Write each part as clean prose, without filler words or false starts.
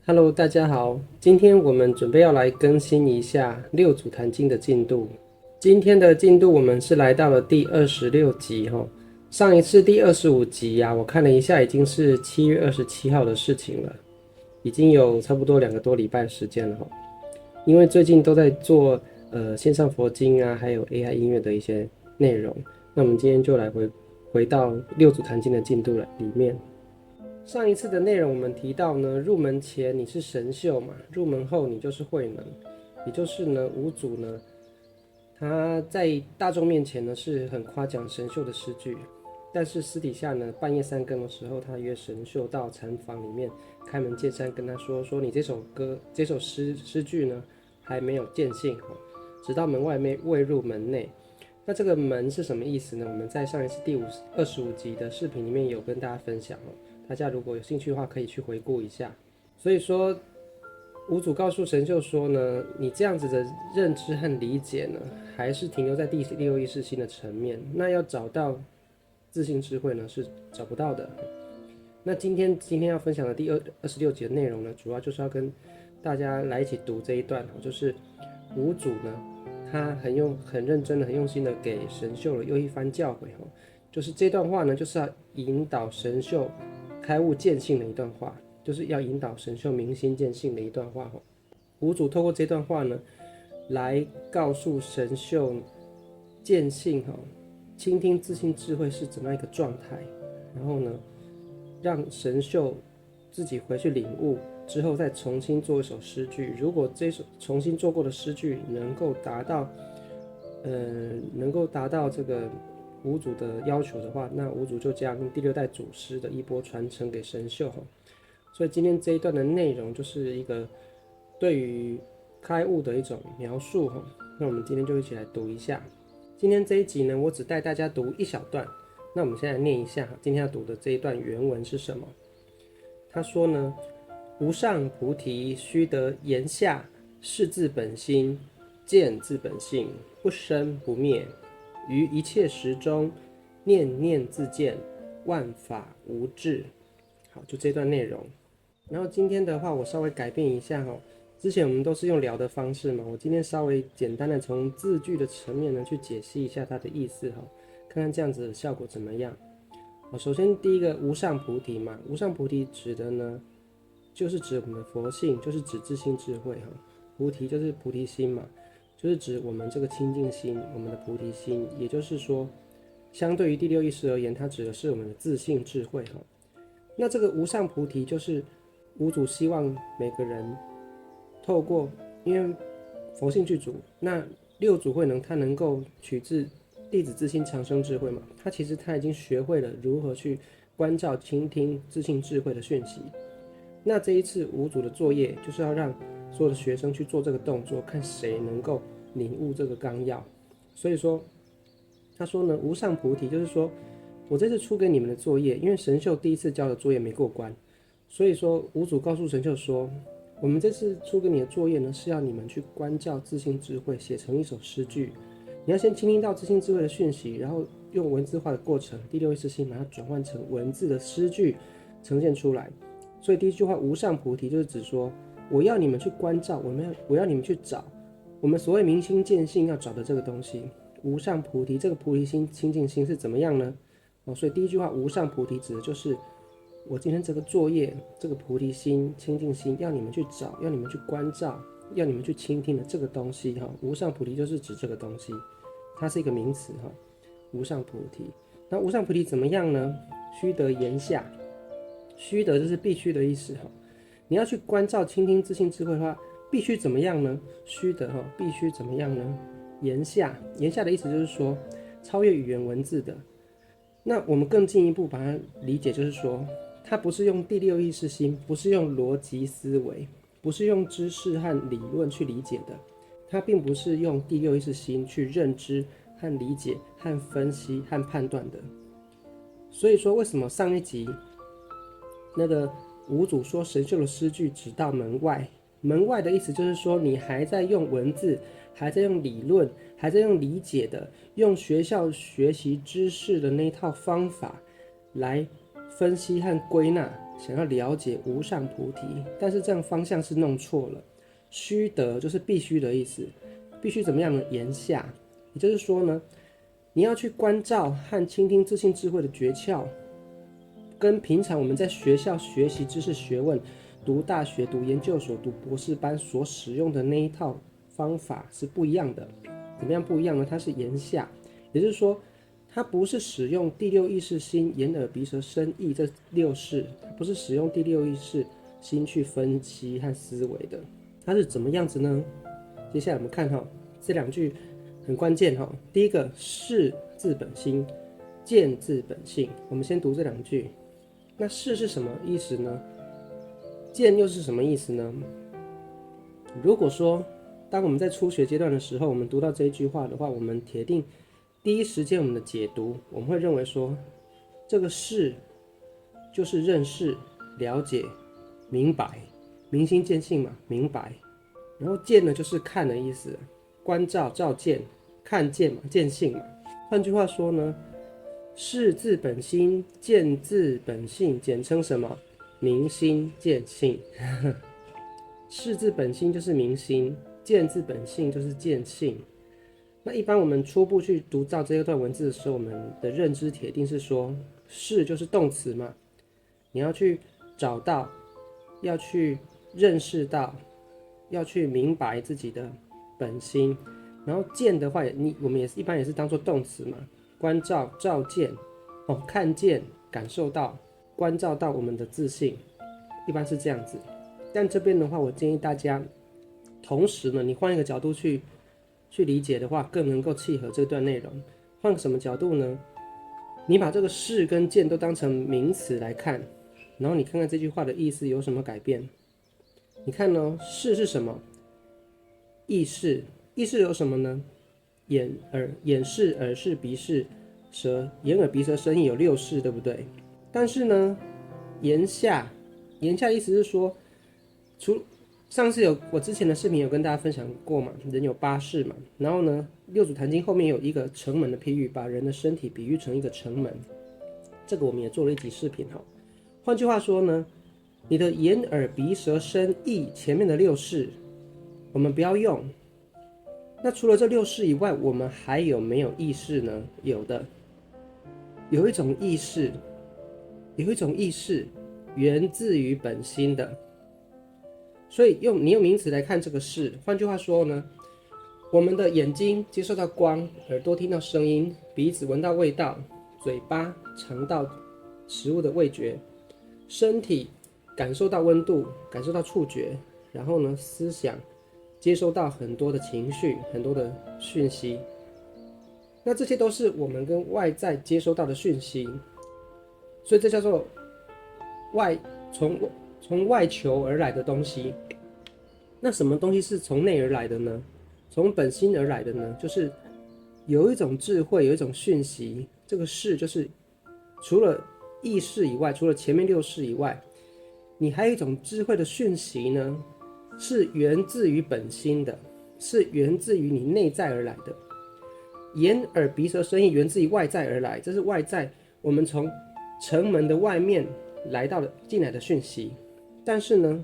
Hello，大家好，今天我们准备要来更新一下六祖坛经的进度。今天的进度我们是来到了第26集哈，上一次第25集我看了一下，已经是7月27号的事情了，已经有差不多2个多礼拜的时间了哈。因为最近都在做线上佛经还有 AI 音乐的一些内容，那我们今天就来回到六祖坛经的进度了里面。上一次的内容我们提到呢，入门前你是神秀嘛，入门后你就是慧能，也就是呢五祖呢，他在大众面前呢是很夸奖神秀的诗句，但是私底下呢半夜3更的时候，他约神秀到禅房里面开门见山跟他说你这首歌这首诗句呢还没有见性直到门外未入门内。那这个门是什么意思呢？我们在上一次第25集的视频里面有跟大家分享大家如果有兴趣的话可以去回顾一下。所以说五祖告诉神秀说呢，你这样子的认知和理解呢，还是停留在第六意识心的层面，那要找到自性智慧呢是找不到的。那今天要分享的第26集的内容呢，主要就是要跟大家来一起读这一段就是五祖呢，他很认真的、很用心的给神秀了又一番教诲就是这段话呢，就是要引导神秀开悟见性的一段话，就是要引导神秀明心见性的一段话五祖透过这段话呢，来告诉神秀见性倾听自性智慧是怎么样一个状态，然后呢，让神秀自己回去领悟之后，再重新做一首诗句。如果这首重新做过的诗句能够达到这个五祖的要求的话，那五祖就将第6代祖师的衣钵传承给神秀所以今天这一段的内容就是一个对于开悟的一种描述那我们今天就一起来读一下。今天这一集呢，我只带大家读一小段。那我们现在念一下今天要读的这一段原文是什么。他说呢，无上菩提须得言下，是自本心，见自本性，不生不灭，于一切时中，念念自见，万法无滞。好，就这段内容。然后今天的话，我稍微改变一下之前我们都是用聊的方式嘛，我今天稍微简单的从字句的层面呢去解析一下它的意思看看这样子的效果怎么样。首先第一个无上菩提嘛，无上菩提指的呢，就是指我们的佛性，就是指自性智慧菩提就是菩提心嘛，就是指我们这个清净心，我们的菩提心，也就是说，相对于第6意识而言，它指的是我们的自性智慧那这个无上菩提就是五祖希望每个人透过，因为佛性具足，那六祖慧能他能够取自弟子自心长生智慧嘛，其实他已经学会了如何去关照倾听自性智慧的讯息。那这一次五祖的作业就是要让所有的学生去做这个动作，看谁能够领悟这个纲要。所以说他说呢，无上菩提就是说我这次出给你们的作业，因为神秀第一次交的作业没过关，所以说五祖告诉神秀说，我们这次出给你的作业呢，是要你们去关照自性智慧，写成一首诗句。你要先倾听到自性智慧的讯息，然后用文字化的过程，第6意识心把它转换成文字的诗句呈现出来。所以第一句话无上菩提就是指说，我要你们去关照，我要你们去找我们所谓明心见性要找的这个东西。无上菩提，这个菩提心清净心是怎么样呢？所以第一句话无上菩提指的就是我今天这个作业，这个菩提心清净心要你们去找，要你们去关照，要你们去倾听的这个东西无上菩提就是指这个东西，它是一个名词无上菩提。那无上菩提怎么样呢？须得言下，须得就是必须的意思你要去关照倾听自性智慧的话，必须怎么样呢？须得必须怎么样呢？言下，言下的意思就是说超越语言文字的。那我们更进一步把它理解，就是说它不是用第6意识心，不是用逻辑思维，不是用知识和理论去理解的，它并不是用第6意识心去认知和理解和分析和判断的。所以说为什么上一集那个五祖说神秀的诗句只到门外，门外的意思就是说你还在用文字，还在用理论，还在用理解的，用学校学习知识的那一套方法来分析和归纳想要了解无上菩提，但是这样方向是弄错了。须得就是必须的意思，必须怎么样呢？言下，也就是说呢，你要去关照和倾听自信智慧的诀窍，跟平常我们在学校学习知识学问、读大学、读研究所、读博士班所使用的那一套方法是不一样的。怎么样不一样呢？它是言下，也就是说，它不是使用第六意识心、眼耳鼻舌身意这六识，它不是使用第六意识心去分析和思维的。它是怎么样子呢？接下来我们看这两句很关键第一个，识自本心，见自本性。我们先读这两句。那识是什么意思呢？见又是什么意思呢？如果说当我们在初学阶段的时候，我们读到这一句话的话，我们铁定第一时间我们的解读，我们会认为说，这个识就是认识、了解、明白，明心见性嘛，明白。然后见呢，就是看的意思，关照、照见、看见嘛，见性嘛。换句话说呢，识自本心，见自本性，简称什么？明心见性。识自本心就是明心，见自本性就是见性。那一般我们初步去读到这一段文字的时候，我们的认知铁定是说，识就是动词嘛，你要去找到，要去认识到，要去明白自己的本心。然后见的话，我们一般也是当作动词嘛，关照、照见，看见、感受到、关照到我们的自信，一般是这样子。但这边的话，我建议大家，同时呢，你换一个角度去理解的话，更能够契合这段内容。换个什么角度呢？你把这个识跟见都当成名词来看，然后你看看这句话的意思有什么改变。你看识是什么？意识，意识有什么呢？眼识、耳识、鼻识、舌，眼耳鼻舌身意有六识，对不对？但是呢，言下意思是说，上次我之前的视频有跟大家分享过嘛，人有八识嘛，然后呢，六祖坛经后面有一个城门的譬喻，把人的身体比喻成一个城门，这个我们也做了一集视频换句话说呢，你的眼耳鼻舌身意前面的六识，我们不要用。那除了这六识以外，我们还有没有意识呢？有的，有一种意识源自于本心的。所以你用名词来看这个识，换句话说呢，我们的眼睛接受到光，耳朵听到声音，鼻子闻到味道，嘴巴尝到食物的味觉，身体感受到温度，感受到触觉，然后呢，思想接收到很多的情绪，很多的讯息。那这些都是我们跟外在接收到的讯息，所以这叫做从外求而来的东西。那什么东西是从内而来的呢？从本心而来的呢？就是有一种智慧，有一种讯息。这个识就是除了意识以外，除了前面六识以外，你还有一种智慧的讯息呢，是源自于本心的，是源自于你内在而来的。眼耳鼻舌身意源自于外在而来，这是外在我们从城门的外面进来的讯息。但是呢，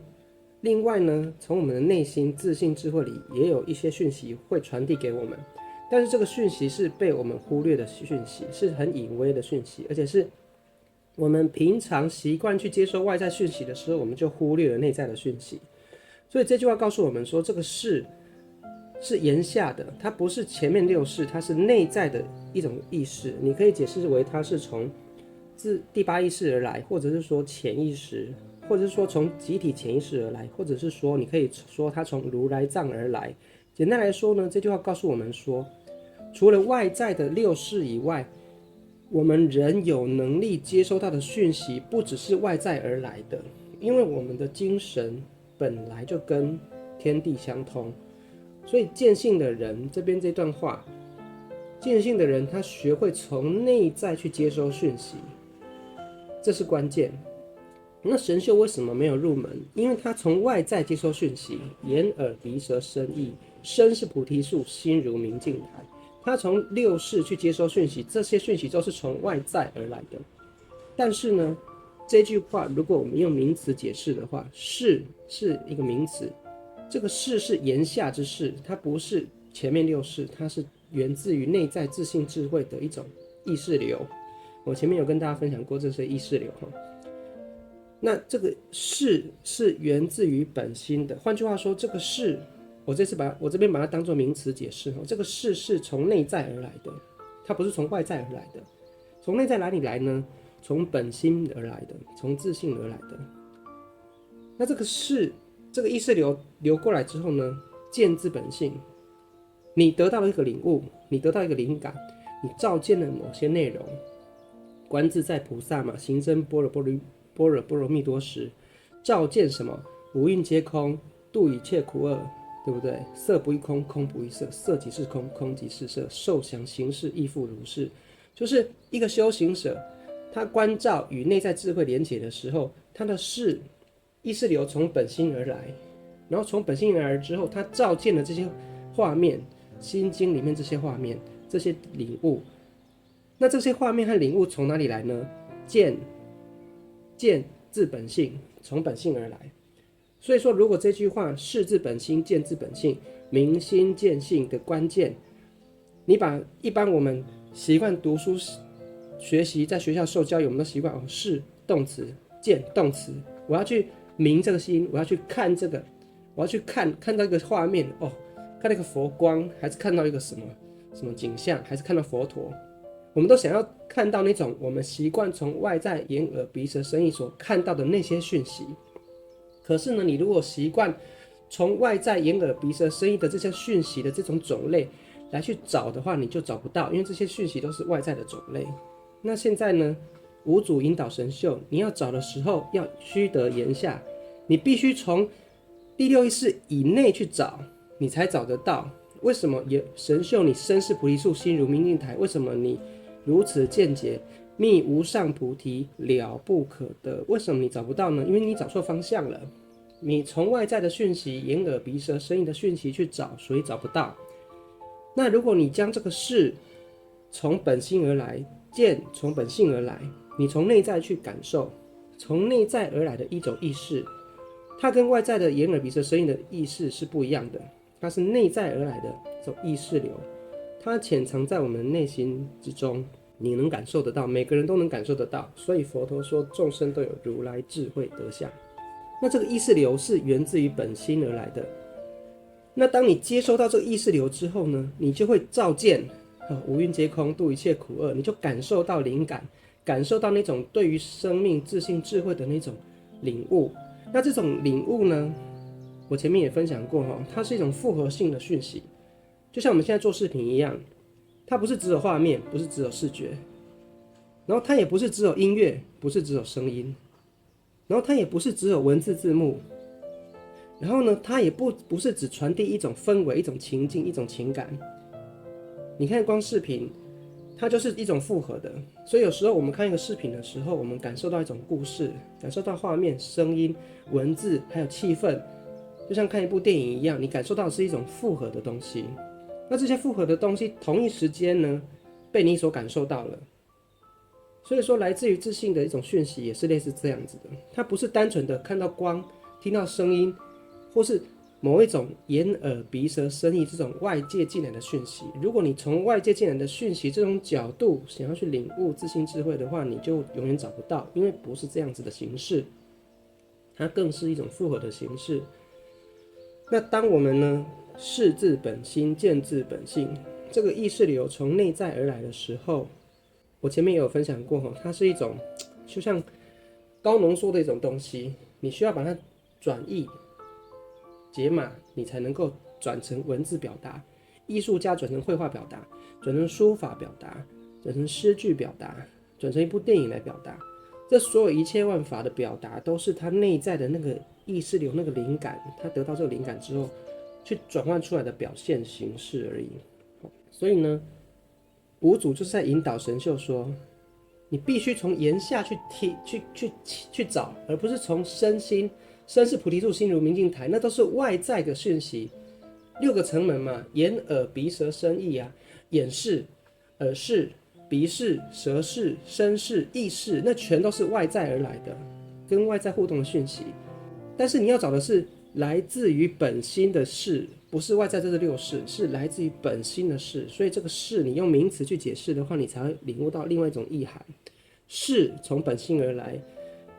另外呢，从我们的内心自信智慧里也有一些讯息会传递给我们，但是这个讯息是被我们忽略的讯息，是很隐微的讯息，而且是我们平常习惯去接收外在讯息的时候，我们就忽略了内在的讯息。所以这句话告诉我们说，这个识是言下的，它不是前面六识，它是内在的一种意识。你可以解释为它是从第八意识而来，或者是说潜意识，或者是说从集体潜意识而来，或者是说你可以说它从如来藏而来。简单来说呢，这句话告诉我们说，除了外在的六识以外，我们人有能力接收到的讯息不只是外在而来的，因为我们的精神本来就跟天地相通。所以见性的人，这边这段话，见性的人他学会从内在去接收讯息，这是关键。那神秀为什么没有入门？因为他从外在接收讯息，眼耳鼻舌身意，身是菩提树，心如明镜台。他从六识去接收讯息，这些讯息都是从外在而来的。但是呢，这句话如果我们用名词解释的话，是一个名词，这个是言下之事，它不是前面六事，它是源自于内在自信智慧的一种意识流。我前面有跟大家分享过这些意识流哈。那这个是源自于本心的，换句话说，这个是我这边把它当作名词解释哈，这个是从内在而来的，它不是从外在而来的。从内在哪里来呢？从本心而来的，从自信而来的。那这个这个意识流过来之后呢，见自本性，你得到了一个领悟，你得到一个灵感，你照见了某些内容。观自在菩萨嘛，行深般若波罗蜜多时，照见什么？五蕴皆空，度一切苦厄，对不对？色不异空，空不异色，色即是空，空即是色，受想行识亦复如是。就是一个修行者，他观照与内在智慧连结的时候，他的意识流从本心而来，然后从本心而来之后，他照见了这些画面，心经里面这些画面，这些领悟。那这些画面和领悟从哪里来呢？见自本性，从本性而来。所以说，如果这句话是自本心，见自本性，明心见性的关键，你把一般我们习惯读书学习，在学校受教育，我们都习惯是动词，见动词，我要去明这个心，我要去看这个，我要去看到一个画面看到一个佛光，还是看到一个什么景象，还是看到佛陀，我们都想要看到那种我们习惯从外在眼耳鼻舌身意所看到的那些讯息。可是呢，你如果习惯从外在眼耳鼻舌身意的这些讯息的这种种类来去找的话，你就找不到，因为这些讯息都是外在的种类。那现在呢，五祖引导神秀，你要找的时候要须得言下，你必须从第六意识以内去找，你才找得到。为什么神秀你身是菩提树，心如明镜台？为什么你如此见解，觅无上菩提，了不可得？为什么你找不到呢？因为你找错方向了。你从外在的讯息，眼耳鼻舌身意的讯息去找，所以找不到。那如果你将这个是从本心而来，见从本性而来，你从内在去感受，从内在而来的一种意识，它跟外在的眼耳鼻舌身意的意识是不一样的，它是内在而来的这种意识流，它潜藏在我们内心之中，你能感受得到，每个人都能感受得到。所以佛陀说众生都有如来智慧德相。那这个意识流是源自于本心而来的。那当你接收到这个意识流之后呢，你就会照见五蕴皆空，度一切苦厄，你就感受到灵感，感受到那种对于生命自信智慧的那种领悟。那这种领悟呢，我前面也分享过它是一种复合性的讯息，就像我们现在做视频一样，它不是只有画面，不是只有视觉，然后它也不是只有音乐，不是只有声音，然后它也不是只有文字字幕，然后呢，它也不是只传递一种氛围、一种情境、一种情感。你看光视频，它就是一种复合的。所以有时候我们看一个视频的时候，我们感受到一种故事，感受到画面、声音、文字，还有气氛，就像看一部电影一样，你感受到的是一种复合的东西。那这些复合的东西，同一时间呢，被你所感受到了。所以说，来自于自信的一种讯息，也是类似这样子的。它不是单纯的看到光、听到声音，或是某一种眼耳鼻舌身意这种外界进来的讯息。如果你从外界进来的讯息这种角度想要去领悟自信智慧的话，你就永远找不到，因为不是这样子的形式，它更是一种复合的形式。那当我们呢，视自本心，见自本性，这个意识流从内在而来的时候，我前面也有分享过它是一种就像高浓缩的一种东西，你需要把它转译解码，你才能够转成文字表达。艺术家转成绘画表达，转成书法表达，转成诗句表达，转成一部电影来表达。这所有一切万法的表达，都是他内在的那个意识流、那个灵感，他得到这个灵感之后，去转换出来的表现形式而已。所以呢，五祖就是在引导神秀说，你必须从言下去找，而不是从身心。身是菩提树，心如明镜台，那都是外在的讯息。六个层门嘛，眼耳鼻舌身意啊，眼是、耳是、鼻识、舌识、身识、意识，那全都是外在而来的，跟外在互动的讯息。但是你要找的是来自于本心的识，不是外在这6识，是来自于本心的识。所以这个识你用名词去解释的话，你才会领悟到另外一种意涵。识从本心而来，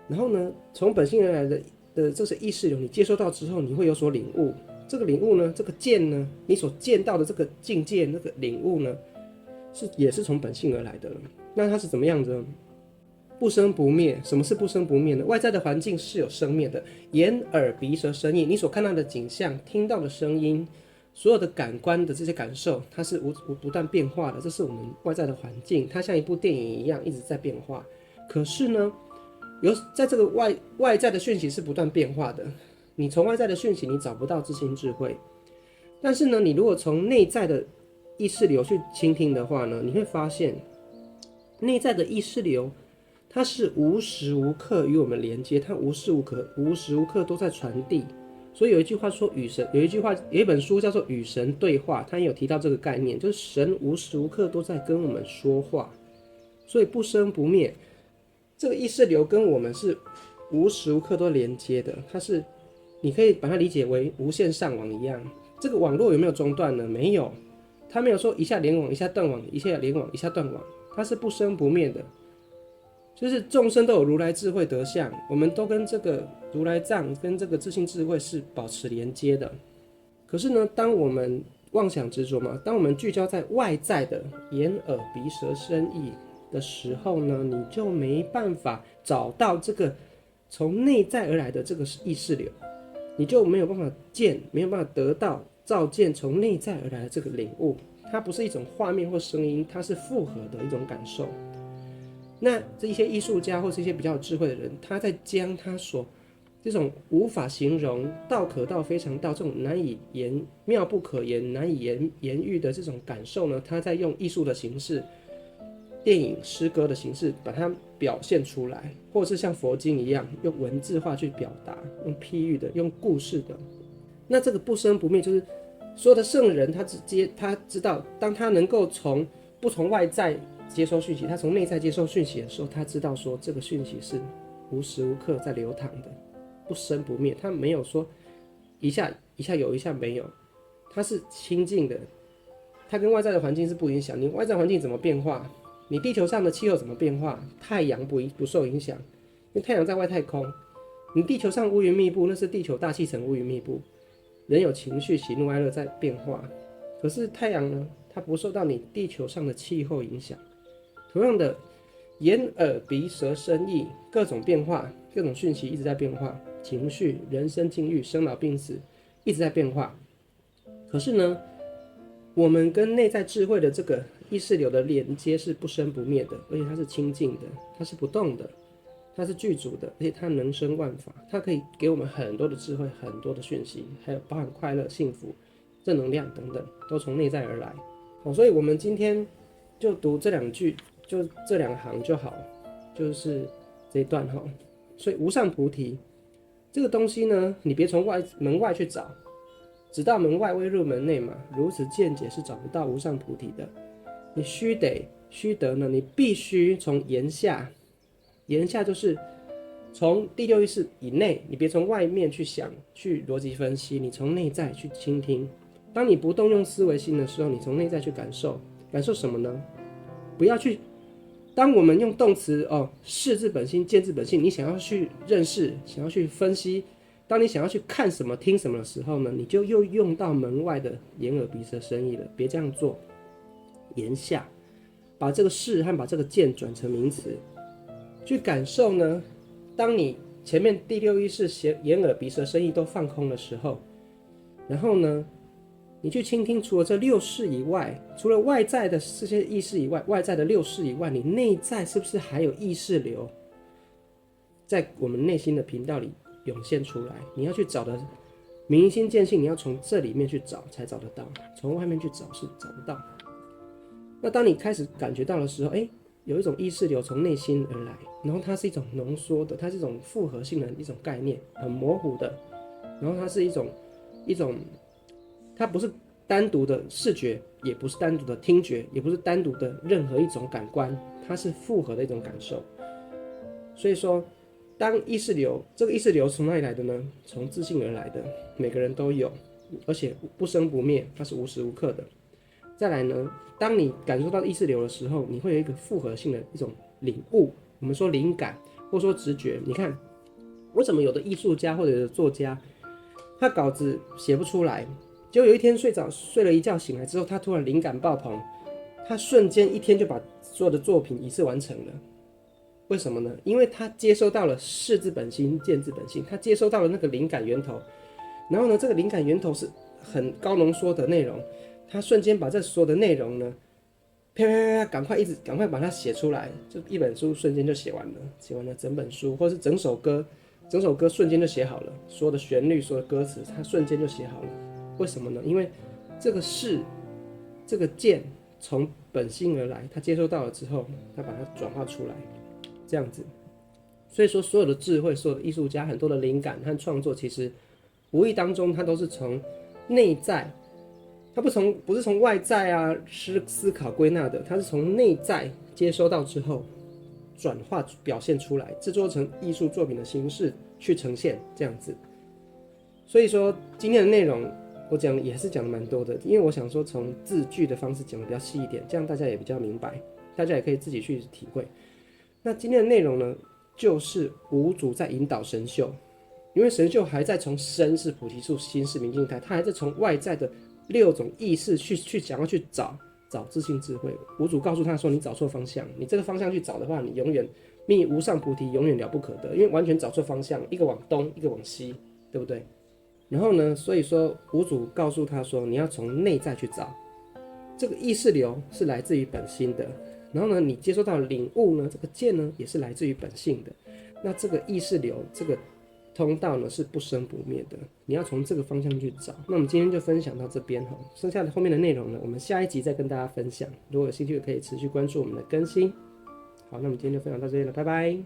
然后呢，从本心而来的这些意识流，你接收到之后，你会有所领悟。这个领悟呢，这个见呢，你所见到的这个境界，那个领悟呢，也是从本性而来的。那它是怎么样的？不生不灭。什么是不生不灭呢？外在的环境是有生灭的，眼耳鼻舌身意，你所看到的景象、听到的声音，所有的感官的这些感受，它是不断变化的。这是我们外在的环境，它像一部电影一样一直在变化。可是呢，在这个外在的讯息是不断变化的。你从外在的讯息你找不到自性智慧，但是呢，你如果从内在的意识流去倾听的话呢，你会发现内在的意识流它是无时无刻与我们连接，它无时无刻都在传递。所以有一句话说有一本书叫做《与神对话》，它也有提到这个概念，就是神无时无刻都在跟我们说话。所以不生不灭，这个意识流跟我们是无时无刻都连接的，它是你可以把它理解为无线上网一样。这个网络有没有中断呢？没有，它没有说一下连网一下断网，一下连网一下断网，它是不生不灭的。就是众生都有如来智慧德相，我们都跟这个如来藏跟这个自性智慧是保持连接的。可是呢，当我们妄想执着嘛，当我们聚焦在外在的眼耳鼻舌身意的时候呢，你就没办法找到这个从内在而来的这个意识流，你就没有办法见，没有办法得到照见从内在而来的这个领悟。它不是一种画面或声音，它是复合的一种感受。那这一些艺术家或是一些比较有智慧的人，他在将他所这种无法形容、道可道非常道这种难以妙不可言、难以言喻的这种感受呢，他在用艺术的形式、电影、诗歌的形式把它表现出来，或者是像佛经一样用文字化去表达，用譬喻的、用故事的。那这个不生不灭，就是所有的圣人他知道，当他能够不从外在接收讯息，他从内在接收讯息的时候，他知道说这个讯息是无时无刻在流淌的，不生不灭。他没有说一下有一下没有，他是清净的，他跟外在的环境是不影响。你外在环境怎么变化，你地球上的气候怎么变化，太阳不受影响，因为太阳在外太空。你地球上乌云密布，那是地球大气层乌云密布，人有情绪喜怒哀乐在变化。可是太阳呢，它不受到你地球上的气候影响。同样的，眼耳鼻舌身意各种变化，各种讯息一直在变化，情绪、人生境遇、生老病死一直在变化。可是呢，我们跟内在智慧的这个意识流的连接是不生不灭的，而且它是清净的，它是不动的，它是具足的，而且它能生万法，它可以给我们很多的智慧、很多的讯息，还有包含快乐、幸福、正能量等等，都从内在而来。所以我们今天就读这2句。就这2行就好，就是这一段哈。所以无上菩提这个东西呢，你别从门外去找，直到门外未入门内嘛。如此见解是找不到无上菩提的。你须得呢，你必须从言下就是从第6意识以内，你别从外面去想、去逻辑分析，你从内在去倾听。当你不动用思维心的时候，你从内在去感受什么呢？不要去。当我们用动词识自本心、见自本性，你想要去认识、想要去分析，当你想要去看什么、听什么的时候呢，你就又用到门外的眼耳鼻舌身意了。别这样做，言下把这个识和把这个见转成名词，去感受呢。当你前面第6意识眼耳鼻舌身意都放空的时候，然后呢，你去倾听，除了这6识以外，除了外在的这些意识以外，外在的6识以外，你内在是不是还有意识流在我们内心的频道里涌现出来？你要去找的明心见性，你要从这里面去找才找得到，从外面去找是找不到。那当你开始感觉到的时候，有一种意识流从内心而来，然后它是一种浓缩的，它是一种复合性的一种概念，很模糊的，然后它是一种它不是单独的视觉，也不是单独的听觉，也不是单独的任何一种感官，它是复合的一种感受。所以说，当意识流，这个意识流从哪里来的呢？从自信而来的，每个人都有，而且不生不灭，它是无时无刻的。再来呢，当你感受到意识流的时候，你会有一个复合性的一种领悟，我们说灵感，或说直觉。你看，为什么有的艺术家或者有的作家，他稿子写不出来，结果有一天睡了一觉醒来之后，他突然灵感爆棚，他瞬间一天就把所有的作品一次完成了。为什么呢？因为他接收到了视之本心，见之本性，他接收到了那个灵感源头，然后呢，这个灵感源头是很高浓缩的内容，他瞬间把这所有的内容呢，啪啪啪，赶快把它写出来，就一本书瞬间就写完了，写完了整本书，或是整首歌瞬间就写好了，所有的旋律、所有的歌词，它瞬间就写好了。为什么呢？因为这个视，这个见从本心而来，他接收到了之后，他把它转化出来，这样子。所以说，所有的智慧、所有的艺术家，很多的灵感和创作，其实无意当中，它都是从内在，它不是从外在啊思考归纳的，它是从内在接收到之后，转化表现出来，制作成艺术作品的形式去呈现，这样子。所以说，今天的内容我讲也是讲的蛮多的，因为我想说从字句的方式讲的比较细一点，这样大家也比较明白，大家也可以自己去体会。那今天的内容呢，就是五祖在引导神秀，因为神秀还在从身是菩提树，心是明镜台，他还在从外在的6种意识去想要去找自性智慧。五祖告诉他说：“你找错方向，你这个方向去找的话，你永远觅无上菩提，永远了不可得，因为完全找错方向，一个往东，一个往西，对不对？”然后呢，所以说五祖告诉他说：“你要从内在去找，这个意识流是来自于本心的。然后呢，你接收到领悟呢，这个见呢也是来自于本性的。那这个意识流，这个通道呢是不生不灭的，你要从这个方向去找。那我们今天就分享到这边哈，剩下的后面的内容呢，我们下一集再跟大家分享。如果有兴趣，可以持续关注我们的更新。好，那我们今天就分享到这里了，拜拜。